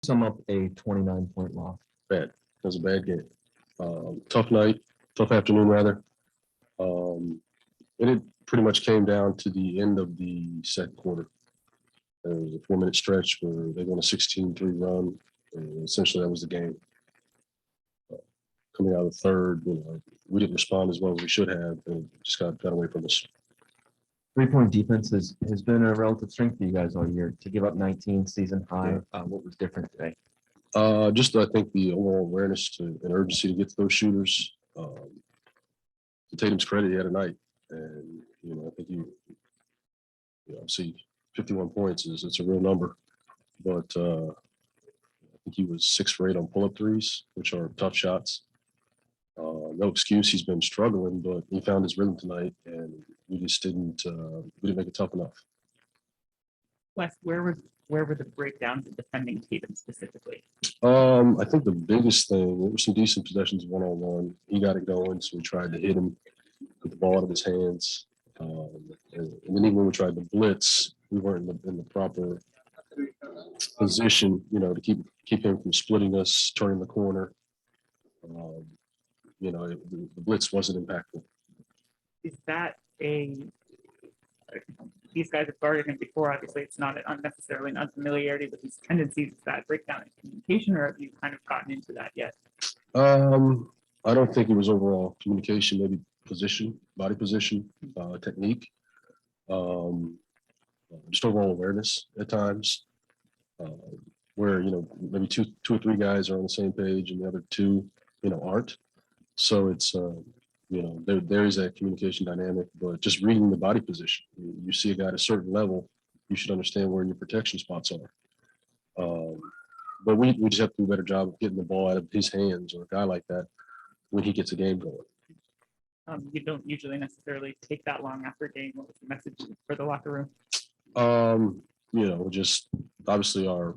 Sum up a 29-point loss. Bad. It was a bad game. Tough night, tough afternoon rather. And it pretty much came down to the end of the second quarter. There was a 4-minute stretch where they won a 16-3 run. And essentially, that was the game. Coming out of the third, we didn't respond as well as we should have, and just got away from us. 3-point defense has been a relative strength for you guys all year. To give up 19 season high, what was different today? Just I think the overall awareness and urgency to get to those shooters. To Tatum's credit, he had a night, and I think you see 51 points it's a real number, but I think he was 6 for 8 on pull-up threes, which are tough shots. No excuse, he's been struggling, but he found his rhythm tonight, and we just didn't make it tough enough. Wes, where were the breakdowns of defending Tatum specifically? I think the biggest thing, there were some decent possessions one-on-one. He got it going, so we tried to hit him with the ball out of his hands. And then even when we tried to blitz, we weren't in the proper position, to keep him from splitting us, turning the corner. The blitz wasn't impactful. Is that these guys have guarded him before? Obviously, it's not unnecessarily an unfamiliarity with his tendencies. Is that breakdown in communication, or have you kind of gotten into that yet? I don't think it was overall communication, maybe position, body position, technique, just overall awareness at times, where maybe two or three guys are on the same page and the other two aren't. So it's there is that communication dynamic, but just reading the body position. You see a guy at a certain level, you should understand where your protection spots are. But we just have to do a better job of getting the ball out of his hands, or a guy like that, when he gets a game going. You don't usually necessarily take that long after a game. What was the message for the locker room? Just obviously the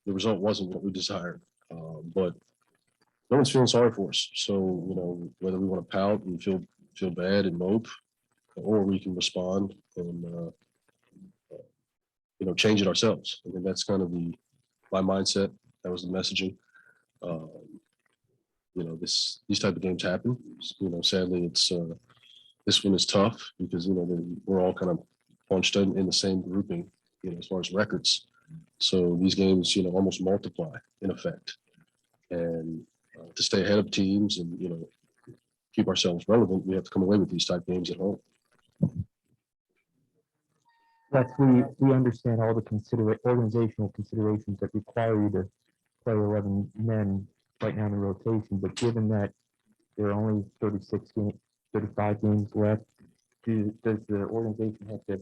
result wasn't what we desired, but no one's feeling sorry for us. So, whether we want to pout and feel bad and mope, or we can respond and, change it ourselves. I think that's kind of my mindset. That was the messaging. These type of games happen. Sadly, it's this one is tough because, we're all kind of bunched in the same grouping, as far as records. So these games, almost multiply in effect. And to stay ahead of teams and, keep ourselves relevant, we have to come away with these type games at home. We understand all the organizational considerations that require you to play 11 men right now in the rotation, but given that there are only 35 games left, does the organization have to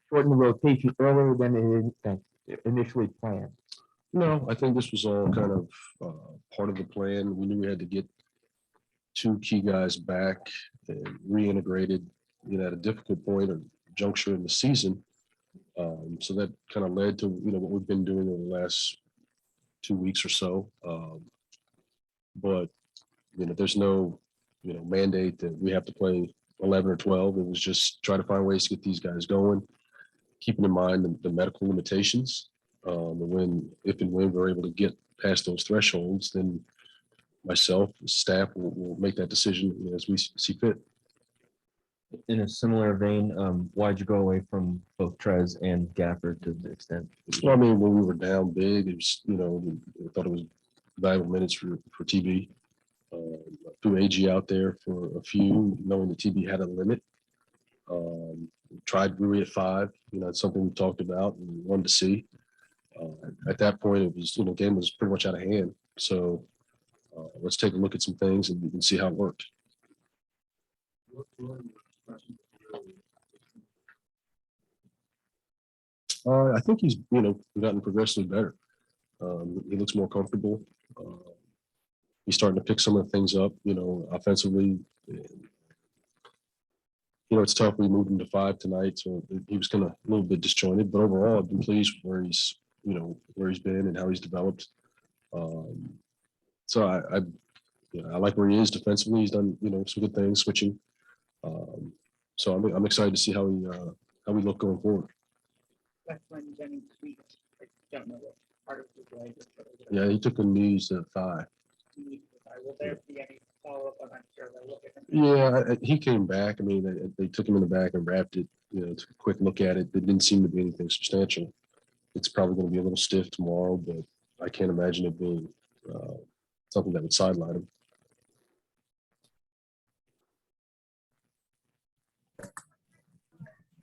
shorten the rotation earlier than it initially planned? No, I think this was all kind of part of the plan. We knew we had to get 2 key guys back and reintegrated, at a difficult point or juncture in the season. So that kind of led to, what we've been doing over the last 2 weeks or so. But, there's no, mandate that we have to play 11 or 12. It was just try to find ways to get these guys going, keeping in mind the medical limitations. If and when we're able to get past those thresholds, then myself, staff will make that decision as we see fit. In a similar vein, why'd you go away from both Trez and Gafford to the extent? Well, I mean, when we were down big, it was, I thought it was valuable minutes for TB. Threw AG out there for a few, knowing that TB had a limit. Tried Rui at 5. It's something we talked about and we wanted to see. At that point, it was, game was pretty much out of hand. So let's take a look at some things and see how it worked. I think he's, gotten progressively better. He looks more comfortable. He's starting to pick some of the things up, offensively. It's tough. We moved him to 5 tonight, so he was kind of a little bit disjointed. But overall, I've been pleased with where he's been and how he's developed. So I like where he is defensively. He's done, some good things switching. So I'm excited to see how we look going forward. That's when Deni tweaked. I don't know what part of his leg. is, but it was Yeah, he took a knee to the thigh. Will there be any follow-up? I'm not sure. They'll look at him. Yeah, he came back. I mean, they took him in the back and wrapped it. Took a quick look at it. It didn't seem to be anything substantial. It's probably going to be a little stiff tomorrow, but I can't imagine it being something that would sideline him.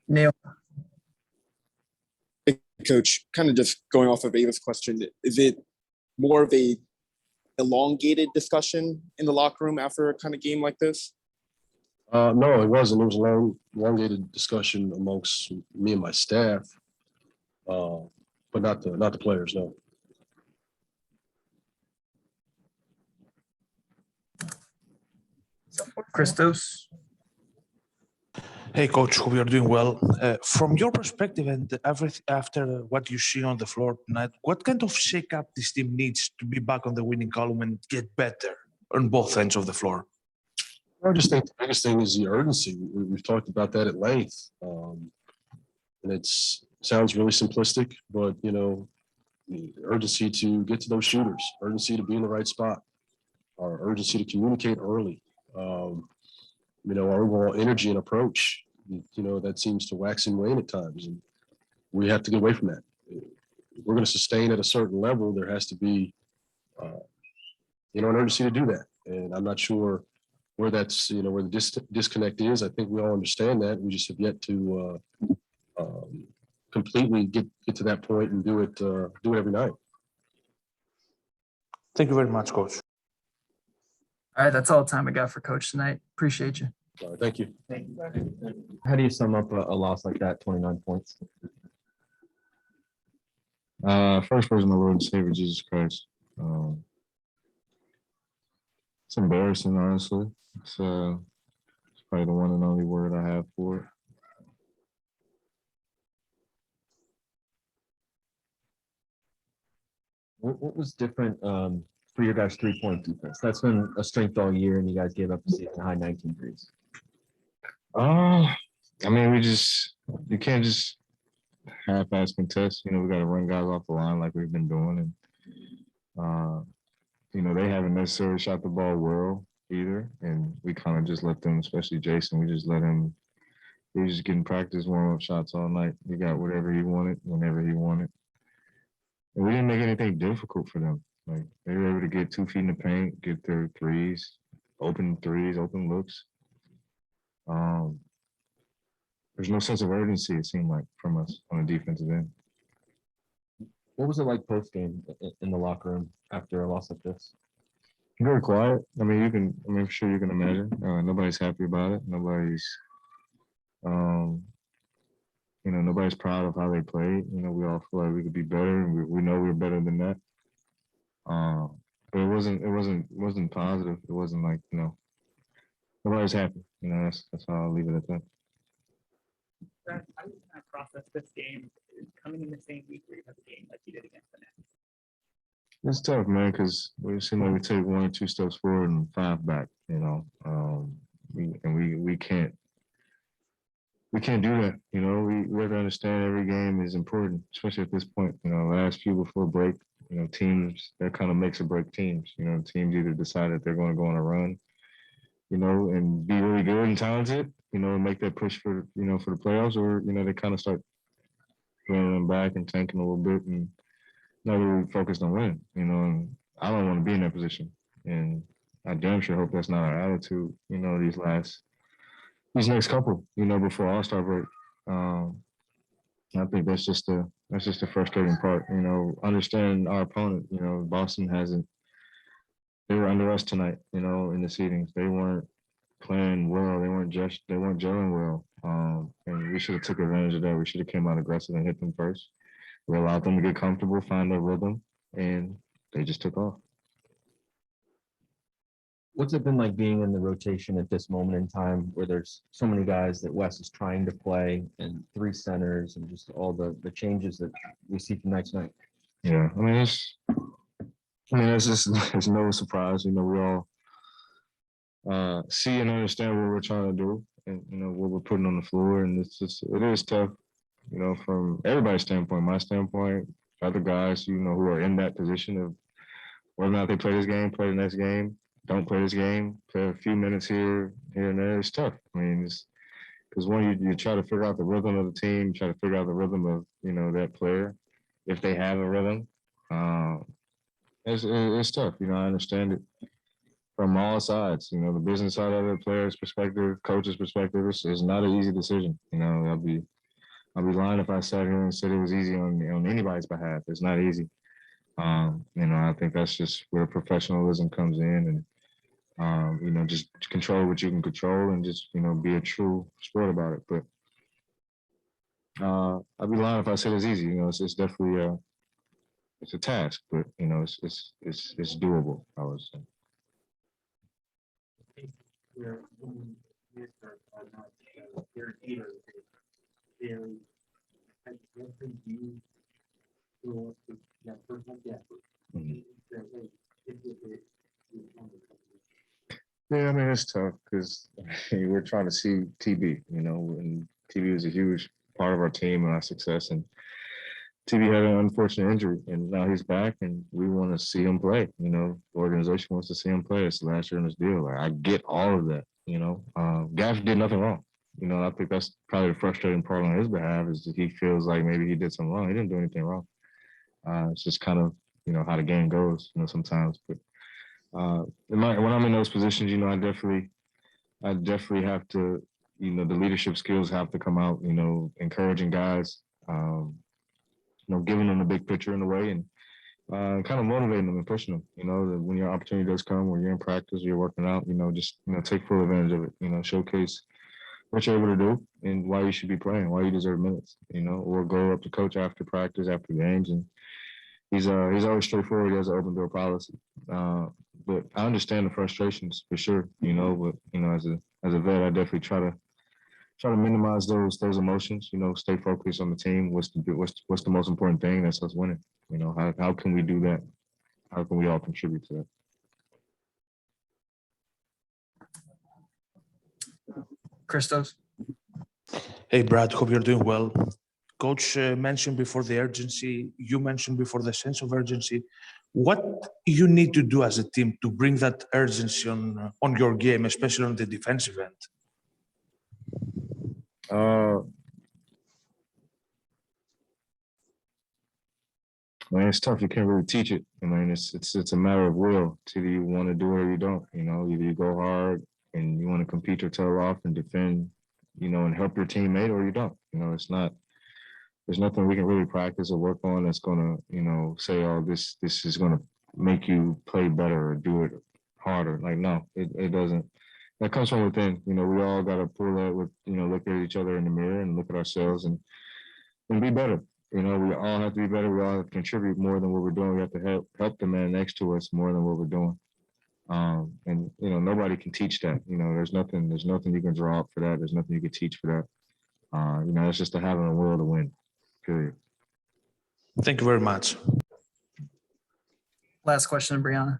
Neil. Coach, kind of just going off of Ava's question, is it more of a elongated discussion in the locker room after a kind of game like this? No, it wasn't. It was a long, elongated discussion amongst me and my staff, but not the players. No. Christos. Hey, coach, hope you're doing well. From your perspective and after what you see on the floor tonight, what kind of shake-up this team needs to be back on the winning column and get better on both ends of the floor? I just think the biggest thing is the urgency. We've talked about that at length, and it sounds really simplistic, but the urgency to get to those shooters, urgency to be in the right spot, our urgency to communicate early. Our overall energy and approach, that seems to wax and wane at times. And we have to get away from that. If we're going to sustain at a certain level, there has to be, an urgency to do that. And I'm not sure where that's, where the disconnect is. I think we all understand that. We just have yet to completely get to that point and do it every night. Thank you very much, coach. All right, that's all the time I got for Coach tonight. Appreciate you. Thank you. Thank you. How do you sum up a loss like that, 29 points? First person, my Lord and Savior, Jesus Christ. It's embarrassing, honestly. It's probably the one and only word I have for it. What was different for your guys' 3-point defense? That's been a strength all year, and you guys gave up a season high 19 threes. I mean, you can't just half-ass contest. We got to run guys off the line like we've been doing, and they haven't necessarily shot the ball well either, and we kind of just let them, especially Jason. We just let him. He was just getting practice warm-up shots all night. He got whatever he wanted, whenever he wanted, and we didn't make anything difficult for them. Like, they were able to get 2 feet in the paint, get their threes, open looks. There's no sense of urgency, it seemed like, from us on the defensive end. What was it like post-game in the locker room after a loss like this? Very quiet. I'm sure you can imagine. Nobody's happy about it. Nobody's proud of how they played. We all feel like we could be better, and we know we're better than that. But it wasn't positive. It wasn't like, nobody's happy. That's how I'll leave it at that. Brad, how do you kind of process this game coming in the same week where you have a game like you did against the Nets? It's tough, man, because we seem like we take 1 or 2 steps forward and 5 back. We can't do that. We have to understand every game is important, especially at this point. Last few before break, teams, that kind of makes or break teams. Teams either decide that they're going to go on a run, and be really good and talented, and make that push for the playoffs, or, they kind of start running them back and tanking a little bit and not really focused on winning, and I don't want to be in that position. And I damn sure hope that's not our attitude, these next couple, before All-Star break. I think that's just the frustrating part, understanding our opponent. Boston they were under us tonight, in the seedings. They weren't playing well. They weren't gelling well. And we should have took advantage of that. We should have came out aggressive and hit them first. We allowed them to get comfortable, find their rhythm, and they just took off. What's it been like being in the rotation at this moment in time where there's so many guys that Wes is trying to play, and 3 centers, and just all the changes that we see from night to night? Yeah, it's no surprise. We all see and understand what we're trying to do. and what we're putting on the floor, and it is tough, from everybody's standpoint, my standpoint, other guys, who are in that position of whether or not they play this game, play the next game, don't play this game, play a few minutes here and there. It's tough. I mean, it's because when you try to figure out the rhythm of the team, try to figure out the rhythm of that player, if they have a rhythm, it's tough. I understand it from all sides. The business side of it, players' perspective, coaches' perspective. It's not an easy decision. I'll be lying if I sat here and said it was easy on anybody's behalf. It's not easy. I think that's just where professionalism comes in, and just control what you can control, and just be a true sport about it. But I'd be lying if I said it's easy. It's definitely it's a task, but it's doable, I would say. Yeah, I mean, it's tough because we're trying to see TB, and TB is a huge part of our team and our success. And TB had an unfortunate injury, and now he's back, and we want to see him play. The organization wants to see him play. It's the last year in his deal. I get all of that. Gaff did nothing wrong. I think that's probably the frustrating part on his behalf is that he feels like maybe he did something wrong. He didn't do anything wrong. It's just kind of how the game goes. Sometimes, but. When I'm in those positions, I definitely have to, the leadership skills have to come out, encouraging guys, giving them the big picture in a way, and kind of motivating them and pushing them, that when your opportunity does come, when you're in practice, you're working out, just, take full advantage of it, showcase what you're able to do and why you should be playing, why you deserve minutes, or go up to coach after practice, after games, and he's always straightforward. He has an open door policy. But I understand the frustrations for sure, but as a vet, I definitely try to minimize those emotions, stay focused on the team. What's the most important thing? That's us winning. How can we do that? How can we all contribute to that? Christos. Hey, Brad, hope you're doing well. Coach mentioned before the urgency, you mentioned before the sense of urgency. What you need to do as a team to bring that urgency on your game, especially on the defensive end? It's tough. You can't really teach it. It's a matter of will. It's either you want to do it or you don't. Either you go hard and you want to compete your tail off and defend, and help your teammate, or you don't. There's nothing we can really practice or work on that's going to, say, oh, this is going to make you play better or do it harder. Like, no, it doesn't. That comes from within. We all got to pull that with, look at each other in the mirror and look at ourselves and be better. We all have to be better. We all have to contribute more than what we're doing. We have to help the man next to us more than what we're doing. And nobody can teach that. There's nothing you can draw up for that. There's nothing you can teach for that. It's just having a will to win. Period. Thank you very much. Last question, Brianna.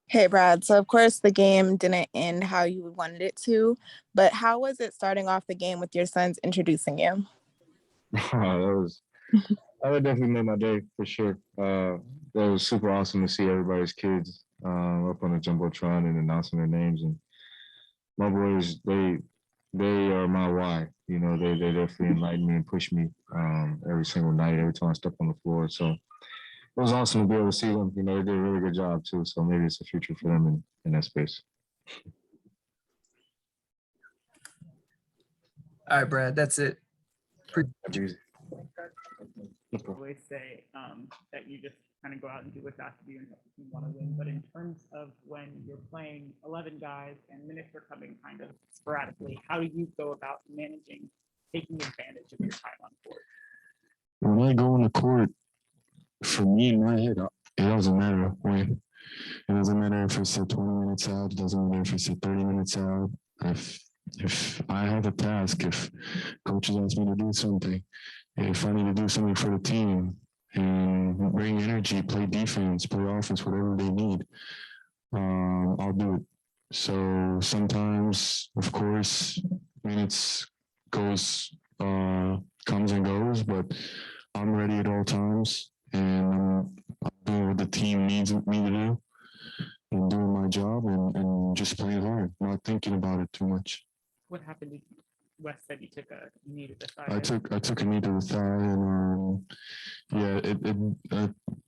Hey, Brad. So, of course, the game didn't end how you wanted it to, but how was it starting off the game with your sons introducing you? That would definitely make my day for sure. That was super awesome to see everybody's kids up on the jumbotron and announcing their names. And my boys, they are my why. They definitely enlighten me and push me every single night, every time I step on the floor. So it was awesome to be able to see them. They did a really good job too. So maybe it's a future for them in that space. All right, Brad, that's it. Always say that you just kind of go out and do what's asked of you and help the team want to win. But in terms of when you're playing 11 guys and minutes are coming kind of sporadically, how do you go about managing taking advantage of your time on court? When I go on the court, for me in my head, it doesn't matter when. It doesn't matter if it's at 20 minutes out. It doesn't matter if it's at 30 minutes out. If I have a task, if coaches ask me to do something, if I need to do something for the team and bring energy, play defense, play offense, whatever they need, I'll do it. So sometimes, of course, minutes comes and goes, but I'm ready at all times, and I'm doing what the team needs me to do, and doing my job, and just playing hard, not thinking about it too much. What happened? Wes said you took a knee to the thigh. I took a knee to the thigh, and yeah,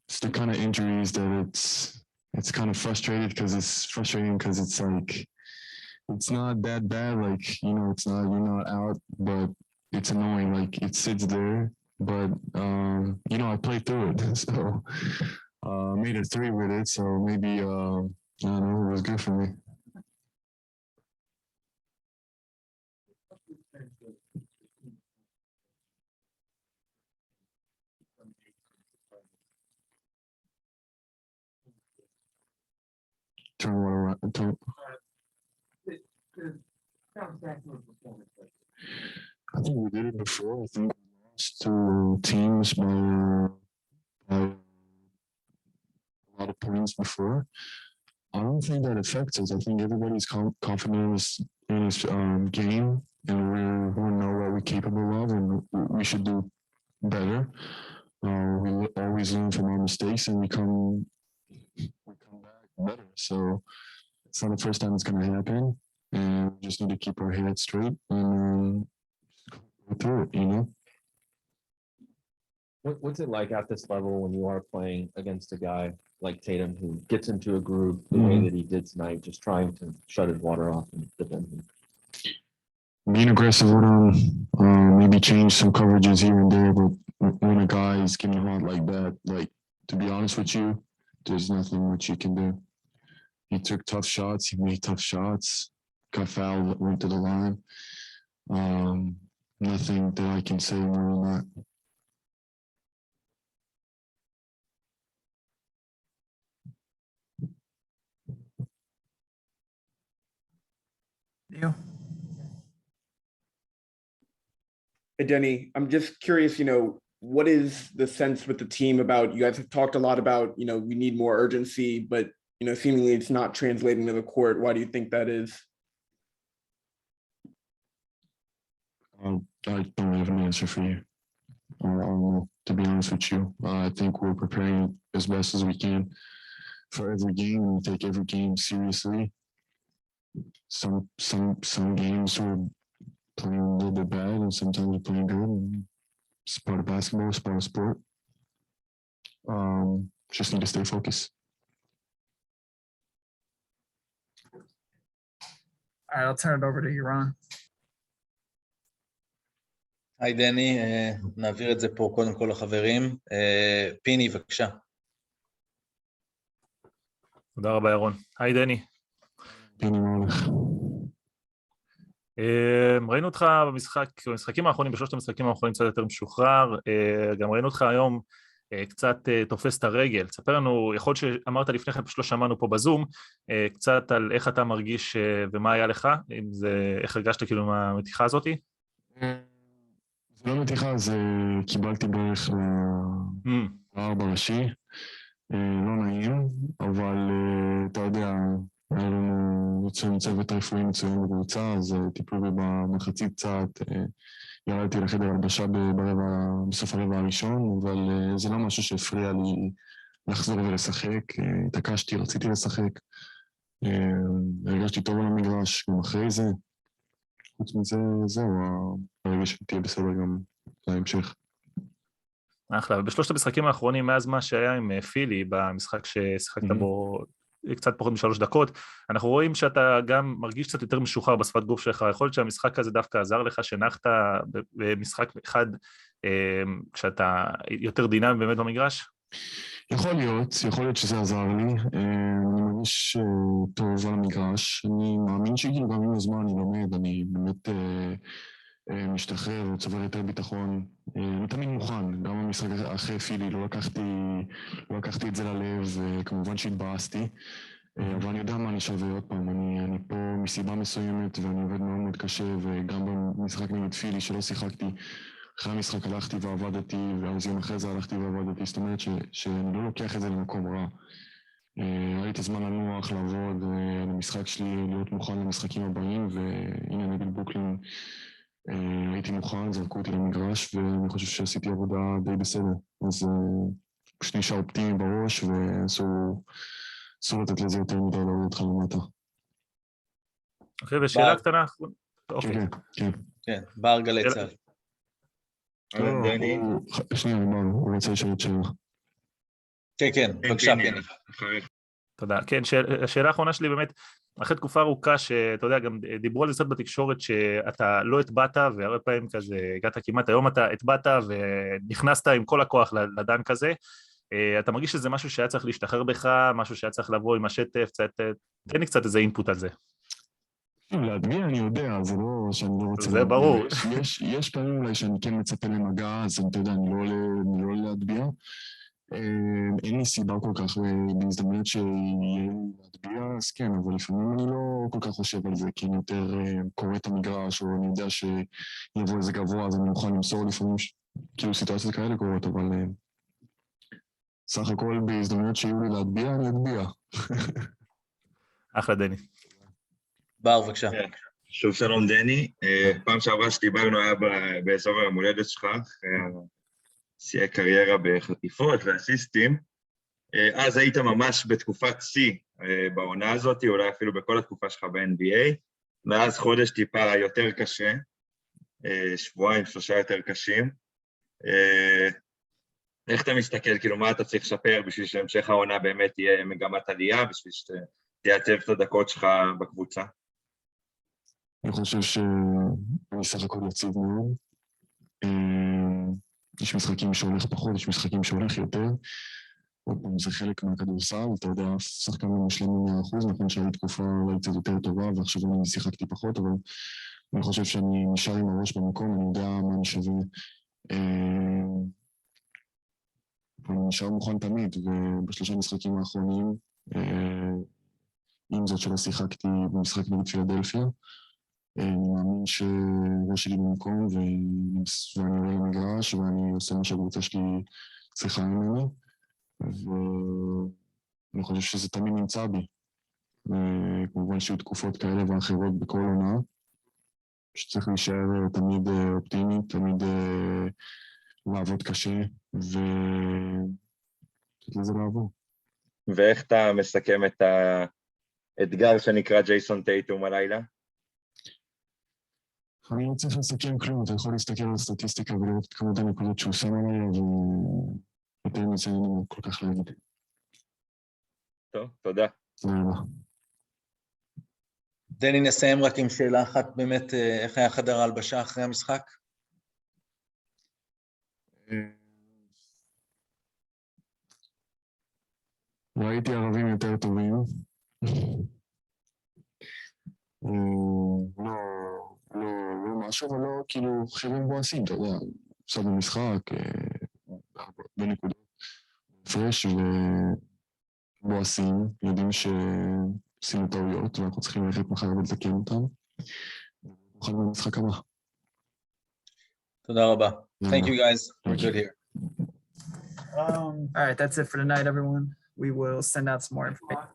it's the kind of injuries that it's kind of frustrating because it's like it's not that bad, like you're not out, but it's annoying, like it sits there, but I played through it, so made a 3 with it, so maybe I don't know, it was good for me. Turn what around. I think we did it before. I think we lost to teams by a lot of points before. I don't think that affects us. I think everybody's confident in his game, and we know what we're capable of, and we should do better. We always learn from our mistakes, and we come back better. So it's not the first time it's going to happen, and we just need to keep our heads straight and go through it. What's it like at this level when you are playing against a guy like Tatum who gets into a groove the way that he did tonight, just trying to shut his water off and defend him? Being aggressive with him, maybe change some coverages here and there, but when a guy is getting hot like that, like, to be honest with you, there's nothing much you can do. He took tough shots, he made tough shots, got fouled, went to the line. Nothing that I can say more than that. You. Hey, Deni, I'm just curious, what is the sense with the team about, you guys have talked a lot about, we need more urgency, but, seemingly it's not translating to the court. Why do you think that is? I don't have an answer for you. I don't know, to be honest with you. I think we're preparing as best as we can for every game, and we take every game seriously. Some games we're playing a little bit bad, and sometimes we're playing good. And it's part of basketball, it's part of sport. Just need to stay focused. All right, I'll turn it over to you, Ron. היי דני, נעביר את זה פה קודם כל לחברים. פיני, בבקשה. תודה רבה, ירון. היי דני. פיני, מה הולך? ראינו אותך במשחקים האחרונים, בשלושת המשחקים האחרונים קצת יותר משוחרר, גם ראינו אותך היום קצת תופס את הרגל. תספר לנו, יכול להיות שאמרת לפני כן, פשוט לא שמענו פה בזום, קצת על איך אתה מרגיש ומה היה לך, איך הרגשת כאילו מהמתיחה הזאת? זה לא מתיחה, זה קיבלתי בערך לארבע ראשי, לא נעים, אבל אתה יודע, היה לנו צוות רפואי מצוין בקבוצה, אז טיפלו בי במחצית קצת, ירדתי לחדר הלבשה בסוף הרבע הראשון, אבל זה לא משהו שהפריע לי לחזור ולשחק, התעקשתי, רציתי לשחק, הרגשתי טוב על המגרש, גם אחרי זה, חוץ מזה, זהו, הרגע שתהיה בסדר גם להמשך. אחלה, בשלושת המשחקים האחרונים, מאז מה שהיה עם פילי, במשחק ששיחקת בו קצת פחות מ3 דקות, אנחנו רואים שאתה גם מרגיש קצת יותר משוחרר בשפת גוף שלך, יכול להיות שהמשחק הזה דווקא עזר לך, שנחת במשחק אחד, כשאתה יותר דינמי באמת במגרש? יכול להיות שזה עזר לי, אני מרגיש טוב על המגרש, אני מאמין שגם עם הזמן אני לומד, אני באמת משתחרר וצובר יותר ביטחון, אני תמיד מוכן, גם במשחק אחרי פילי, לא לקחתי את זה ללב, כמובן שהתבאסתי, אבל אני יודע מה אני שווה עוד פעם, אני פה מסיבה מסוימת ואני עובד מאוד מאוד קשה, וגם במשחק נגד פילי שלא שיחקתי, אחרי המשחק הלכתי ועבדתי, ואז יום אחרי זה הלכתי ועבדתי, זאת אומרת שאני לא לוקח את זה למקום רע. ראיתי זמן לנוח, לעבוד על המשחק שלי, להיות מוכן למשחקים הבאים, והנה נגד ברוקלין הייתי מוכן, זרקו אותי למגרש, ואני חושב שעשיתי עבודה די בסדר. אז פשוט נשאר אופטימי בראש, ואסור לתת לזה יותר מדי להוריד אותך למטה. אוקיי, ושאלה קטנה. אוקיי. כן, בר גלי צה"ל. שנייה, הוא רוצה לשאול את שאלה. כן, בבקשה, פיני. תודה. כן, השאלה האחרונה שלי באמת, אחרי תקופה ארוכה שאתה יודע, גם דיברו על זה קצת בתקשורת שאתה לא הטבעת, והרבה פעמים כזה הגעת כמעט, היום אתה הטבעת ונכנסת עם כל הכוח לדן כזה, אתה מרגיש שזה משהו שהיה צריך להשתחרר בך, משהו שהיה צריך לבוא עם השטף, תן לי קצת איזה אינפוט על זה. להדביע אני יודע, זה לא שאני לא רוצה זה ברור. יש פעמים אולי שאני כן מצפה למגע, אז אתה יודע, אני לא עולה להדביע. אין לי סיבה כל כך בהזדמנות שיהיה לי להדביע, אז כן, אבל לפעמים אני לא כל כך חושב על זה, כי אני יותר קורא את המגרש, או אני יודע שיבוא איזה גבוה, אז אני מוכן למסור לפעמים, כאילו סיטואציות כאלה קורות, אבל סך הכל בהזדמנות שיהיו לי להדביע, אני אדביע. אחלה דני. בר, בבקשה. שוב שלום דני, פעם שעברה שדיברנו היה באזור היום הולדת שלך, שיאי קריירה בחטיפות ואסיסטים, אז היית ממש בתקופת שיא בעונה הזאת, אולי אפילו בכל התקופה שלך ב-NBA, מאז חודש טיפה יותר קשה, שבועיים, 3 יותר קשים. איך אתה מסתכל, כאילו מה אתה צריך לשפר בשביל שהמשך העונה באמת תהיה מגמת עלייה, בשביל שתייצב את הדקות שלך בקבוצה? אני חושב שאני סך הכל יציב מאוד. יש משחקים שהולך פחות, יש משחקים שהולך יותר. עוד פעם, זה חלק מהכדורסל, אתה יודע, שחקן לא מושלם 100%, נכון שהייתי תקופה אולי קצת יותר טובה, ועכשיו אני שיחקתי פחות, אבל אני חושב שאני נשאר עם הראש במקום, אני יודע מה אני שווה. אני נשאר מוכן תמיד, ובשלושה משחקים האחרונים, עם זאת שלא שיחקתי במשחק נגד פילדלפיה, אני מאמין שראש שלי במקום, ואני עולה למגרש, ואני עושה מה שהקבוצה שלי צריכה ממני, ואני חושב שזה תמיד נמצא בי. כמובן שיהיו תקופות כאלה ואחרות בכל עונה, שצריך להישאר תמיד אופטימי, תמיד לעבוד קשה, ולתת לזה לעבור. ואיך אתה מסכם את האתגר שנקרא ג'ייסון טייטום הלילה? אני לא צריך לסכם כלום, אתה יכול להסתכל על הסטטיסטיקה ולראות את כמות הנקודות שהוא שם עליי, ויותר מזה אני כל כך להגיד. טוב, תודה. תודה רבה. דני, נסיים רק עם שאלה אחת, באמת, איך היה חדר ההלבשה אחרי המשחק? ראיתי ערבים יותר טובים. לא משהו, אבל לא כאילו חבר'ה מבואסים, אתה יודע, עכשיו במשחק, בנקודות, פרש ובואסים, יודעים שעשינו טעויות, ואנחנו צריכים ללכת מחר ולתקן אותם. נוכל במשחק הבא. תודה רבה. Thank you guys. We're good here. All right, that's it for tonight, everyone. We will send out some more information.